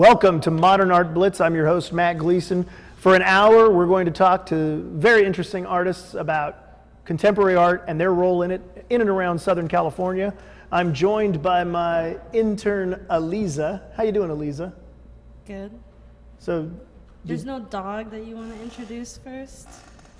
Welcome to Modern Art Blitz. I'm your host, Matt Gleason. For an hour, we're going to talk to very interesting artists about contemporary art and their role in it, in and around Southern California. I'm joined by my intern, Aliza. How you doing, Aliza? Good. So, There's no dog that you want to introduce first?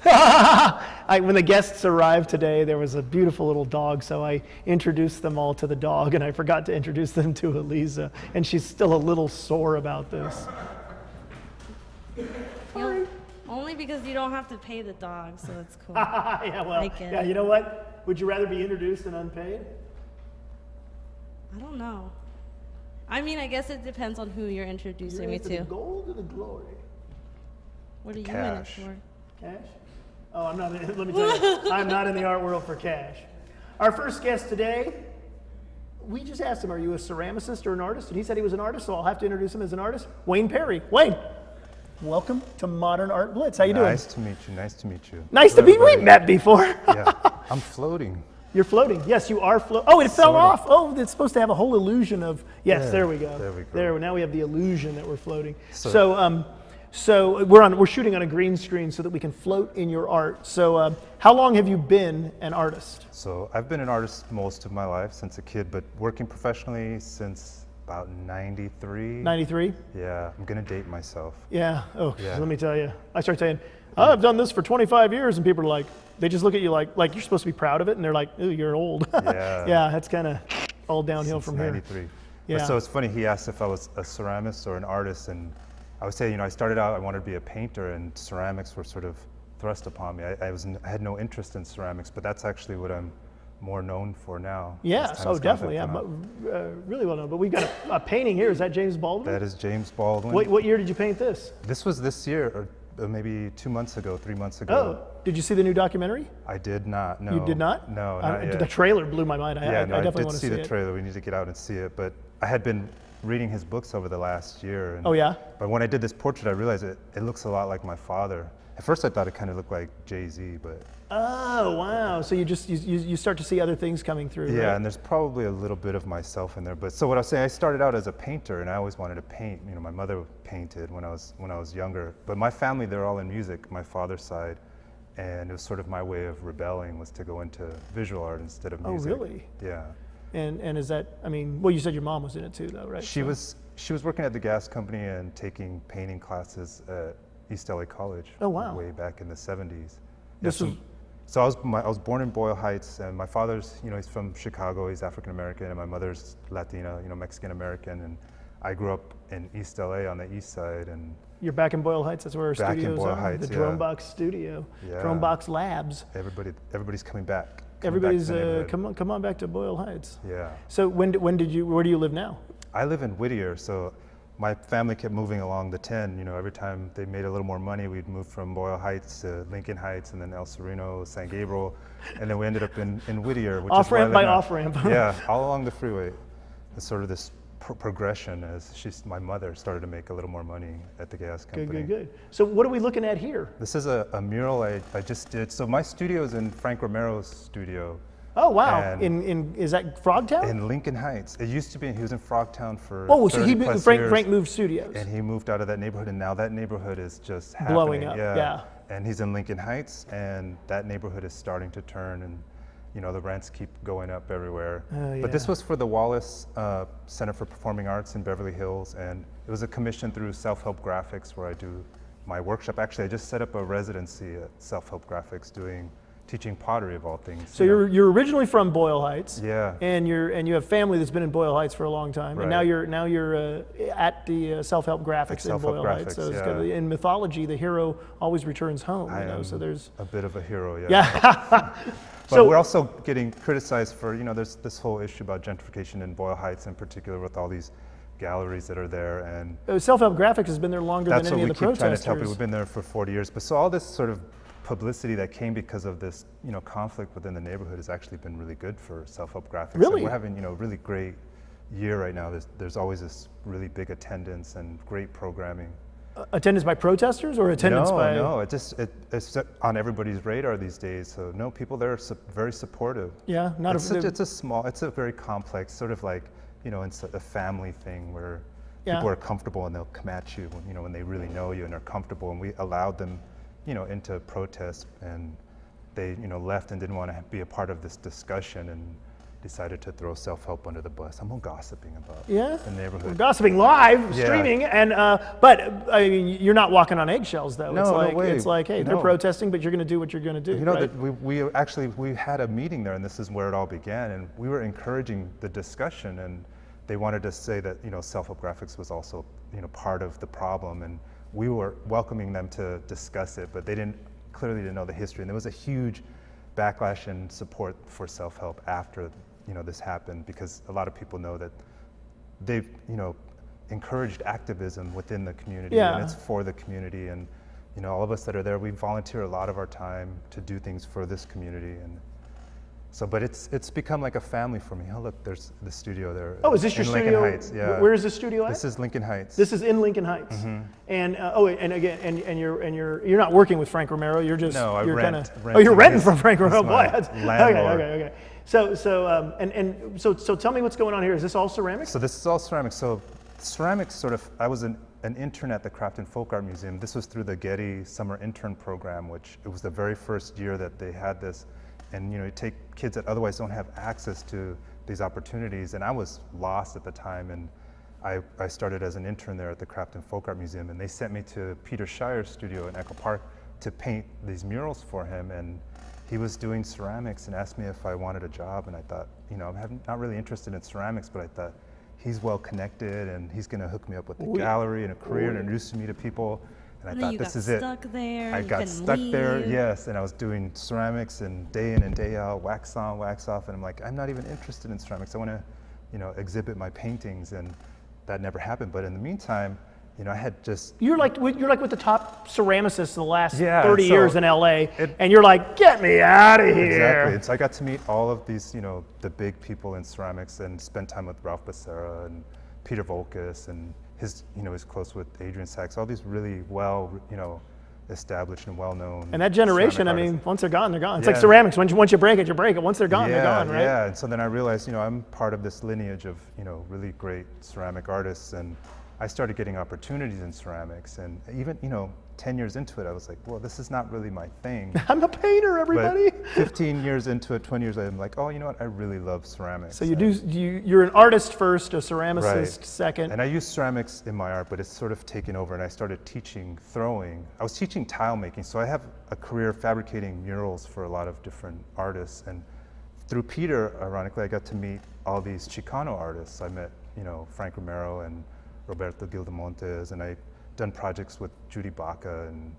when the guests arrived today, there was a beautiful little dog, so I introduced them all to the dog, and I forgot to introduce them to Aliza, and she's still a little sore about this. Only because you don't have to pay the dog, so that's cool. Yeah, well, yeah, you know what? Would you rather be introduced and unpaid? I don't know. I mean, I guess it depends on who you're introducing me to. The gold or the glory? What are you Cash. in it for? Cash? Oh, I'm not. Let me tell you, I'm not in the art world for cash. Our first guest today, we just asked him, "Are you a ceramicist or an artist?" And he said he was an artist, so I'll have to introduce him as an artist. Wane Perry. Wane, welcome to Modern Art Blitz. How you doing? Nice to meet you. Nice to meet you. Nice to meet you. We met before. Yeah, I'm floating. You're floating. Yes, you are floating. Oh, it fell Sort of. off. Oh, it's supposed to have a whole illusion of. Yes, Yeah, there we go. there we go. There. Now we have the illusion that we're floating. So- So we're shooting on a green screen so that we can float in your art. So how long have you been an artist? So I've been an artist most of my life since a kid, but working professionally since about 93. 93? Yeah, I'm gonna date myself. Yeah. Oh, Yeah. let me tell you. I start saying, I've done this for 25 years, and people are like, they just look at you like you're supposed to be proud of it, and they're like, ooh, you're old. Yeah. Yeah, that's kind of all downhill Since from here. 93. Yeah. But so it's funny, he asked if I was a ceramist or an artist, and I would say, I started out, I wanted to be a painter, and ceramics were sort of thrust upon me. I had no interest in ceramics, but that's actually what I'm more known for now. Yes, oh, definitely. Yeah, really well known. But we've got a painting here. Is that James Baldwin? That is James Baldwin. What year did you paint this? This was this year, or maybe 2 months ago, 3 months ago. Oh, did you see the new documentary? I did not, no. You did not? No, not yet. The trailer blew my mind. I definitely I did want to see see the it. trailer. We need to get out and see it. But I had been reading his books over the last year. And, Oh, yeah? But when I did this portrait, I realized it looks a lot like my father. At first I thought it kind of looked like Jay-Z, but... Oh, wow. So you start to see other things coming through, Yeah, right? and there's probably a little bit of myself in there. But so what I was saying, I started out as a painter, and I always wanted to paint. My mother painted when I was younger. But my family, they're all in music, my father's side. And it was sort of my way of rebelling, was to go into visual art instead of music. Oh, really? Yeah. And is that, well, you said your mom was in it too, though, right? She was working at the gas company and taking painting classes at East LA College. Oh, wow. Way back in the 70s. This was... So I was born in Boyle Heights, and my father's, he's from Chicago, he's African American, and my mother's Latina, Mexican American, and I grew up in East LA on the east side, and You're back in Boyle Heights. That's where our Back in studios Boyle are. Heights, The yeah. Dromebox studio. Yeah. Dromebox Labs. everybody's coming back. Everybody's back to the neighborhood. come on back to Boyle Heights. Yeah. So where do you live now? I live in Whittier, so my family kept moving along the 10. Every time they made a little more money, we'd move from Boyle Heights to Lincoln Heights, and then El Sereno, San Gabriel, and then we ended up in Whittier, which Off-ramp is where I by live now. off-ramp. Yeah, all along the freeway. It's sort of this progression as my mother started to make a little more money at the gas company. Good. So what are we looking at here? This is a mural I just did. So my studio is in Frank Romero's studio. Oh, wow. And Is that Frogtown? in Lincoln Heights. It used to be, he was in Frogtown for Oh, so 30 plus Frank years. moved studios. And he moved out of that neighborhood, and now that neighborhood is just Blowing happening. up, yeah. And he's in Lincoln Heights, and that neighborhood is starting to turn, and the rents keep going up everywhere. Oh, But this yeah. was for the Wallace Center for Performing Arts in Beverly Hills, and it was a commission through Self-Help Graphics, where I do my workshop. Actually, I just set up a residency at Self-Help Graphics teaching pottery of all things. So you're originally from Boyle Heights. Yeah. And you have family that's been in Boyle Heights for a long time. And Right. now you're at the Self-Help Graphics in Self-Help Boyle Heights. Graphics, So it's yeah. kind of, in mythology, the hero always returns home. I am so there's a bit of a hero, yeah. yeah. But we're also getting criticized for, there's this whole issue about gentrification in Boyle Heights in particular, with all these galleries that are there, and Self-Help Graphics has been there longer that's than what any we of the keep trying to tell protesters. people. We've been there for 40 years. But so all this sort of publicity that came because of this, conflict within the neighborhood has actually been really good for Self-Help Graphics. Really? And we're having, really great year right now. There's always this really big attendance and great programming. Attendance by protesters or attendance by? No, it's on everybody's radar these days. So no, people there are very supportive. Yeah, It's a very complex sort of like, it's a family thing where Yeah. people are comfortable and they'll come at you when, when they really know you and are comfortable. And we allowed them, into protest, and they, left and didn't want to be a part of this discussion and decided to throw self-help under the bus. I'm all gossiping about the neighborhood. We're gossiping live, streaming, and but I mean, you're not walking on eggshells though. No, it's like, no way. It's like, hey, they're protesting, but you're going to do what you're going to do. That we had a meeting there, and this is where it all began, and we were encouraging the discussion, and they wanted to say that self-help graphics was also part of the problem, and we were welcoming them to discuss it, but they clearly didn't know the history, and there was a huge backlash and support for self-help after this happened, because a lot of people know that they've encouraged activism within the community, and it's for the community, and all of us that are there, we volunteer a lot of our time to do things for this community, and so, but it's become like a family for me. Oh, look, there's the studio there. Oh, is this your Lincoln studio? Heights, yeah. Where is this studio at? This is Lincoln Heights. This is in Lincoln Heights. Mm-hmm. And and again, and you're not working with Frank Romero. You're just you're rent. Oh, you're renting from Frank Romero. My Boy, landlord. okay. So tell me what's going on here. Is this all ceramics? So this is all ceramics. So ceramics I was an intern at the Craft and Folk Art Museum. This was through the Getty Summer Intern Program, which it was the very first year that they had this. And you take kids that otherwise don't have access to these opportunities. And I was lost at the time, and I started as an intern there at the Craft and Folk Art Museum, and they sent me to Peter Shire's studio in Echo Park to paint these murals for him. And he was doing ceramics and asked me if I wanted a job, and I thought, I'm not really interested in ceramics, but I thought he's well connected and he's gonna hook me up with the gallery and a career and introduce me to people. And I thought, this is it. I got stuck there, yes, and I was doing ceramics and day in and day out, wax on, wax off, and I'm like, I'm not even interested in ceramics. I want to, exhibit my paintings, and that never happened. But in the meantime, I had just You're like with the top ceramicists in the last 30 so years in LA, and you're like, get me out of here. Exactly. And so I got to meet all of these, the big people in ceramics, and spend time with Ralph Becerra and Peter Volkas, and his, he's close with Adrian Sachs, all these really well, established and well-known. And that generation, I mean, once they're gone, they're gone. It's like ceramics. Once you break it, you break it. Once they're gone, they're gone, right? Yeah, and so then I realized, I'm part of this lineage of, really great ceramic artists, and I started getting opportunities in ceramics, and even 10 years into it, I was like, well, this is not really my thing. I'm a painter, everybody. But 15 years into it, 20 years later, I'm like, oh, you know what? I really love ceramics. So you're an artist first, a ceramicist second. And I use ceramics in my art, but it's sort of taken over, and I started teaching throwing. I was teaching tile making, so I have a career fabricating murals for a lot of different artists. And through Peter, ironically, I got to meet all these Chicano artists. I met, Frank Romero and Roberto Gildamontes, and I done projects with Judy Baca and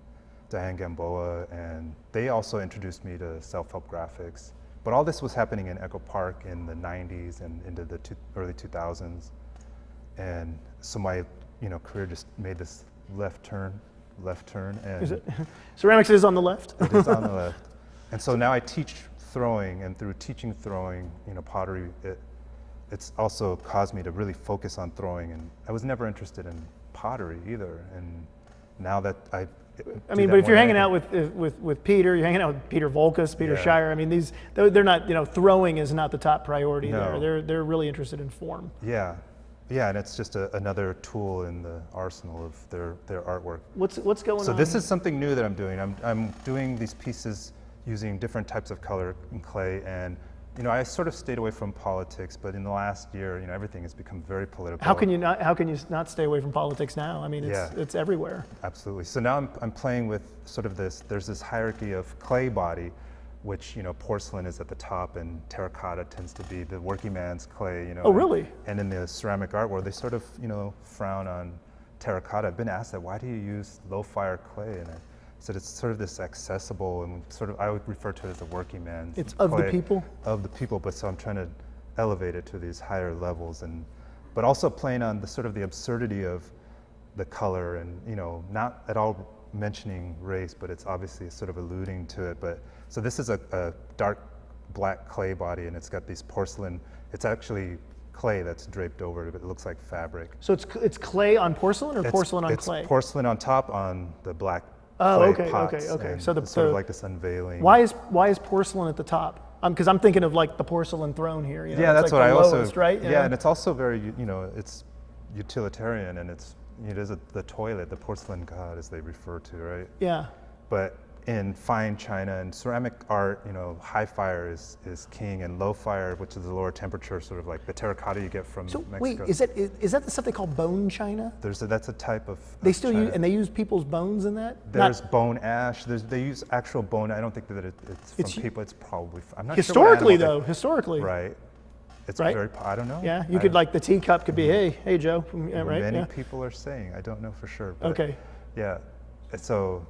Diane Gamboa, and they also introduced me to self-help graphics. But all this was happening in Echo Park in the 90s and into the early 2000s. And so my career just made this left turn, and Is it? Ceramics is on the left? it is on the left. And so now I teach throwing, and through teaching throwing, pottery, it's also caused me to really focus on throwing. And I was never interested in pottery either, and now that I mean, but if you're hanging out with Peter, you're hanging out with Peter Volkas, Peter Shire. I mean, they're not, throwing is not the top priority there. They're really interested in form. Yeah, and it's just another tool in the arsenal of their artwork. What's going on? So this is something new that I'm doing. I'm doing these pieces using different types of color and clay, and I sort of stayed away from politics, but in the last year, everything has become very political. How can you not stay away from politics now? I mean, it's everywhere. Absolutely. So now I'm playing with sort of there's this hierarchy of clay body, which, porcelain is at the top, and terracotta tends to be the working man's clay, Oh, really? And in the ceramic art world, they sort of, frown on terracotta. I've been asked that, why do you use low fire clay? And I said it's sort of this accessible, and sort of, I would refer to it as a working man's It's clay, of the people? Of the people, but so I'm trying to elevate it to these higher levels, but also playing on the sort of the absurdity of the color, and not at all mentioning race, but it's obviously sort of alluding to it. But so this is a dark black clay body, and it's got these porcelain, it's actually clay that's draped over it, but it looks like fabric. So it's clay on porcelain, or porcelain on clay? It's porcelain on top on the black Oh, clay okay, pots, okay. and So it's sort of like this unveiling. Why is porcelain at the top? Because I'm thinking of like the porcelain throne here. Yeah, it's that's like what the I also. lowest, right? Yeah, and it's also very, it's utilitarian, and it is the toilet, the porcelain god, as they refer to, right? Yeah. But in fine china and ceramic art, high fire is king, and low fire, which is the lower temperature, sort of like the terracotta you get from So Mexico. wait, is that the stuff they call bone china? That's a type of They still china. use, and they use people's bones in that? There's bone ash. They use actual bone. I don't think that it's from people. It's probably. I'm not historically sure. Though, historically. Right. It's Right? very. I don't know. Yeah, you could like the teacup could be, hey Joe, yeah, right? Many Yeah. people are saying. I don't know for sure. But Okay. Yeah. So.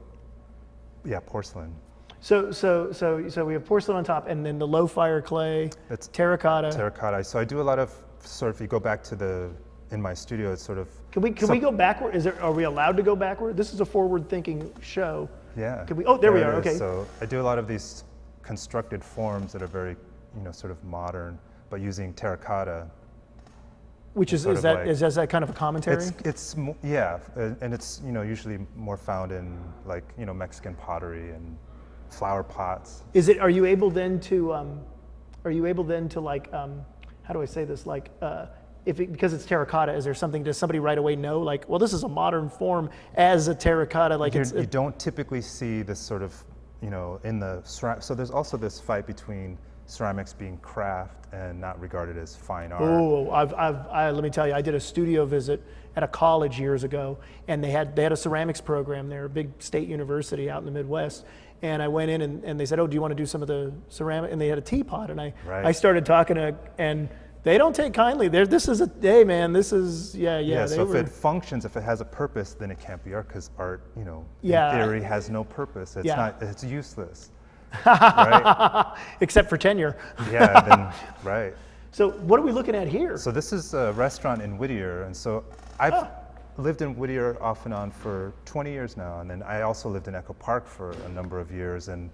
Yeah, porcelain. So we have porcelain on top, and then the low fire clay, It's terracotta. Terracotta. So I do a lot of sort of. If you go back to in my studio, it's sort of. Can we go backward? Are we allowed to go backward? This is a forward-thinking show. Yeah. Can we? Oh, there we it are. is. Okay. So I do a lot of these constructed forms that are very, sort of modern, but using terracotta. Which is sort of that like- is that kind of a commentary? Yeah, and it's usually more found in like Mexican pottery and flower pots. Are you able then to like how do I say this, like because it's terracotta, is there something, does somebody right away know, like, well, this is a modern form as a terracotta, like You don't typically see this sort of in the so there's also this fight between ceramics being craft and not regarded as fine art. Oh, let me tell you, I did a studio visit at a college years ago, and they had a ceramics program there, a big state university out in the Midwest. And I went in and they said, oh, do you want to do some of the ceramic? And they had a teapot, and I started talking to, and they don't take kindly. This is yeah. So if it functions, if it has a purpose, then it can't be art, because art, in theory, has no purpose. It's not. It's useless. Right? Except for tenure. Yeah. Then right. So what are we looking at here? So this is a restaurant in Whittier, and so I've lived in Whittier off and on for 20 years now, and then I also lived in Echo Park for a number of years, and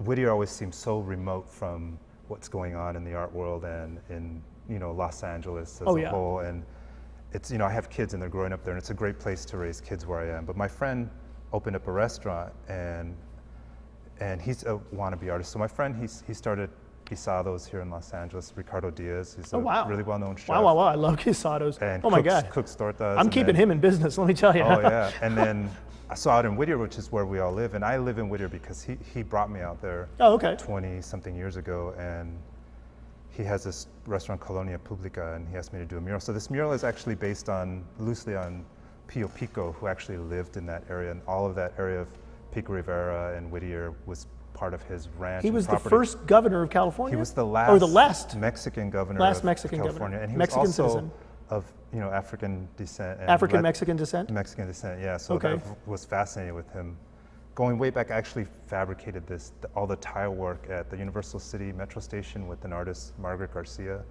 Whittier always seems so remote from what's going on in the art world and in Los Angeles as a whole. And it's I have kids and they're growing up there, and it's a great place to raise kids where I am. But my friend opened up a restaurant, and he's a wannabe artist. So my friend, he started Guisados here in Los Angeles. Ricardo Diaz, he's a really well-known chef. Wow, I love guisados. And my God. Cooks tortas. I'm keeping him in business, let me tell you. Oh yeah, and then I saw out in Whittier, which is where we all live, and I live in Whittier because he brought me out there 20-something years ago, and he has this restaurant, Colonia Publica, and he asked me to do a mural. So this mural is actually based loosely on Pio Pico, who actually lived in that area, and all of that area of Pico Rivera and Whittier was part of his ranch. He was the property. first governor of California? He was the last, Mexican governor of Mexican California. Governor. And he Mexican was also citizen. Of African descent. And African-Mexican descent? Mexican descent, yeah. So that was fascinated with him. Going way back, I actually fabricated all the tile work at the Universal City Metro Station with an artist, Margaret Garcia.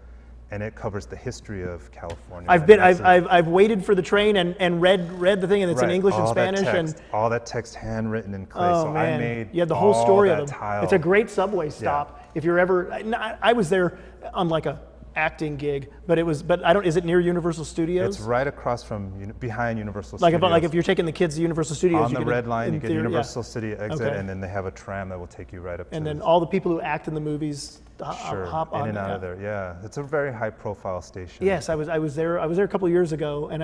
And it covers the history of California. I've waited for the train and read the thing, and it's in English and Spanish, all that text handwritten in clay. Oh so man, I made you had the whole story of them. Tile. It's a great subway stop. If you're ever, I was there on like a acting gig, but I don't. Is it near Universal Studios? It's right across from behind Universal Studios. Like if you're taking the kids to Universal Studios, on the red line, you get Universal City exit, Okay. and then they have a tram that will take you right up. And then all the people who act in the movies hop on in and out of there. Yeah, it's a very high-profile station. Yes, I was there a couple of years ago, and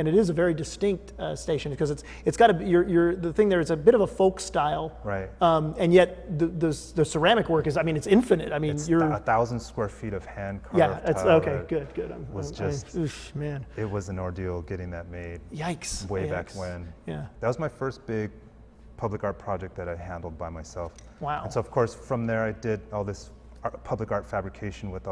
it is a very distinct station because it's got the thing there is a bit of a folk style, right? And yet the ceramic work is, it's infinite. It's 1,000 square feet of hand carved. Yeah, that's tile okay. Good. Man. It was an ordeal getting that made. Yikes. Way back when. Yeah. That was my first big public art project that I handled by myself. Wow. And so of course from there I did all this public art fabrication with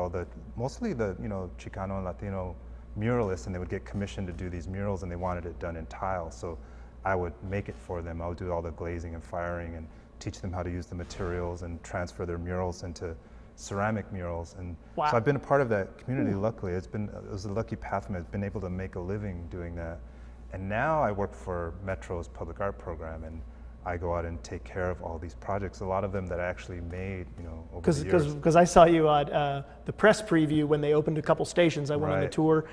mostly the Chicano and Latino muralists, and they would get commissioned to do these murals, and they wanted it done in tile. So I would make it for them. I would do all the glazing and firing and teach them how to use the materials and transfer their murals into ceramic murals. And so I've been a part of that community. Luckily, it was a lucky path for me. I've been able to make a living doing that. And now I work for Metro's public art program, and I go out and take care of all these projects, a lot of them that I actually made, over the years. Because I saw you at the press preview when they opened a couple stations. I went on the tour.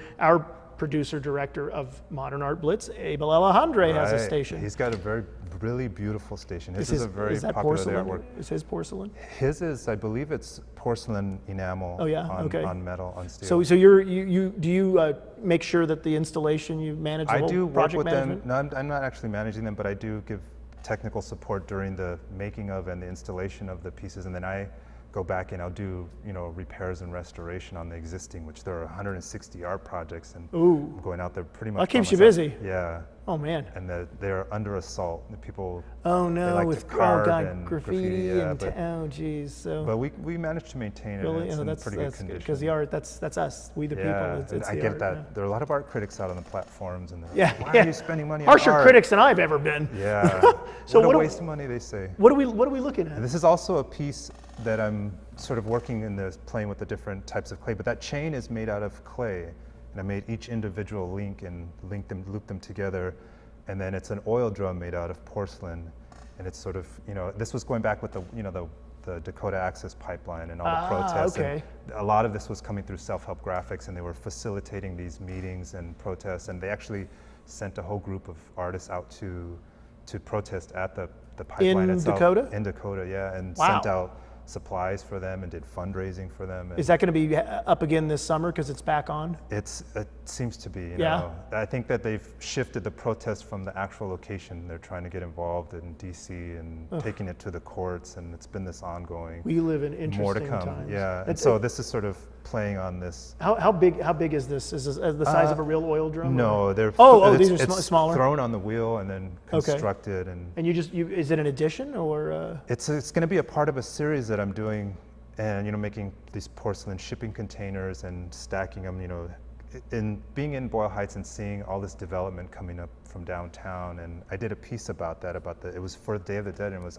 producer director of Modern Art Blitz, Abel Alejandre, has a station. He's got a really beautiful station. His is a very is that popular porcelain? artwork. Is his porcelain? His is, I believe it's porcelain enamel on metal, on steel. So you do you make sure that the installation, you manage the I whole do work project with management? them. No, I'm not actually managing them, but I do give technical support during the making of and the installation of the pieces, and then I go back and I'll do repairs and restoration on the existing, which there are 160 art projects, and I'm going out there pretty much. That keeps by you myself. busy. Yeah. Oh man. And they're under assault. The people. Oh they no, like with to carve God, and graffiti yeah, and oh geez. So. But we managed to maintain it. Really, And it's in that's pretty good condition. because the art, that's us, we the Yeah, people. It's I the get art, that. yeah. There are a lot of art critics out on the platforms, and they're Yeah, like, why yeah. are you spending money Harsher on art? critics than I've ever been. Yeah. So what what a do- waste of money, they say. What are we looking at? And this is also a piece that I'm sort of working in this, playing with the different types of clay, but that chain is made out of clay, and I made each individual link and loop them together, and then it's an oil drum made out of porcelain, and it's sort of, this was going back with the Dakota Access Pipeline and all the protests. Okay. And a lot of this was coming through self-help graphics, and they were facilitating these meetings and protests, and they actually sent a whole group of artists out to protest at the pipeline In itself. Dakota? In Dakota, yeah, and Wow. sent out supplies for them and did fundraising for them. And Is that going to be up again this summer because it's back on? it seems to be, Yeah. I think that they've shifted the protest from the actual location. They're trying to get involved in DC and taking it to the courts, and it's been this ongoing. We live in interesting more to come, times. yeah. And It's- so this is sort of playing on this. How big is this? Is this the size of a real oil drum? No, they're these are it's smaller? thrown on the wheel and then Okay. constructed, and And is it an addition or? it's going to be a part of a series that I'm doing, and making these porcelain shipping containers and stacking them. In being in Boyle Heights and seeing all this development coming up from downtown, and I did a piece about that. It was for Day of the Dead, and it was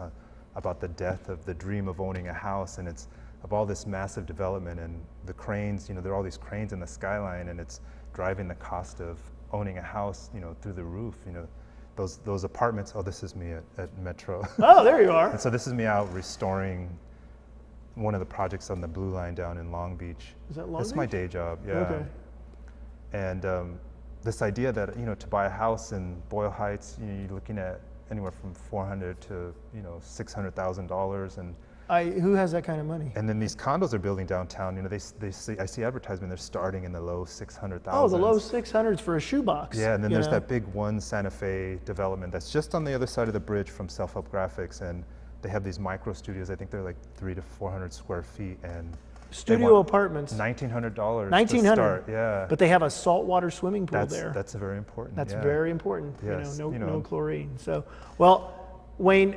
about the death of the dream of owning a house, and it's of all this massive development and the cranes. There are all these cranes in the skyline, and it's driving the cost of owning a house, through the roof. Those apartments. Oh, this is me at Metro. Oh, there you are. And so this is me out restoring one of the projects on the Blue Line down in Long Beach. Is that Long It's my Beach? day job, yeah. Okay. And this idea that to buy a house in Boyle Heights, you're looking at anywhere from $400,000 to $600,000, and Who has that kind of money? then these condos are building downtown. I see advertisement. They're starting in the low 600,000. Oh, the low 600s for a shoebox. Yeah, and then you there's know? that big one Santa Fe development that's just on the other side of the bridge from Self-Help Graphics, and they have these micro studios. I think they're like 300 to 400 square feet, and Studio apartments. $1,900. $1,900. To start, yeah. But they have a saltwater swimming pool there. That's very important. That's yeah. very important. Yes, No chlorine. So, well, Wayne,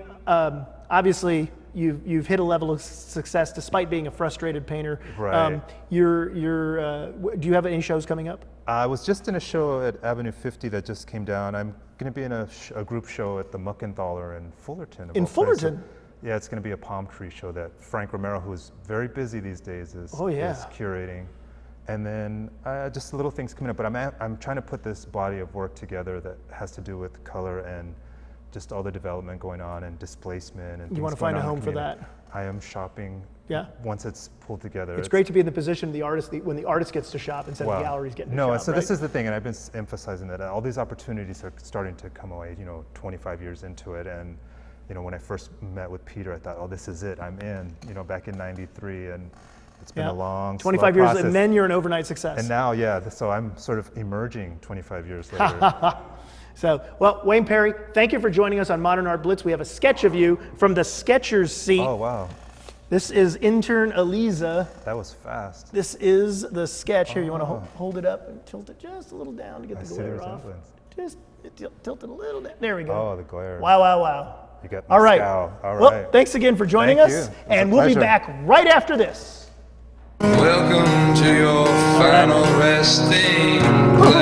obviously you've hit a level of success despite being a frustrated painter. Right. Do you have any shows coming up? I was just in a show at Avenue 50 that just came down. I'm going to be in a group show at the Muckenthaler in Fullerton. of In all places. Fullerton? Yeah, it's going to be a palm tree show that Frank Romero, who's very busy these days, is curating. And then just little things coming up. But I'm trying to put this body of work together that has to do with color and just all the development going on and displacement. And You want to find a home for that? I am shopping. Yeah. Once it's pulled together. It's great to be in the position of the artist when the artist gets to shop instead of the galleries getting to shop. No, so right? this is the thing, and I've been emphasizing that all these opportunities are starting to come away, 25 years into it. And, when I first met with Peter, I thought, oh, this is it, I'm in, back in 93. And it's been a long, 25 slow years, process. and then you're an overnight success. And now, so I'm sort of emerging 25 years later. So, well, Wayne Perry, thank you for joining us on Modern Art Blitz. We have a sketch of you from the Sketcher's seat. Oh, wow. This is intern Eliza. That was fast. This is the sketch. Here, you want to hold it up and tilt it just a little down to get I the see glare the off. resemblance. Just tilt it a little down. There we go. Oh, the glare. Wow, wow, wow. You got All right. All right. Well, thanks again for joining Thank us. you. It was a And we'll be pleasure. back right after this. Welcome to your final resting place.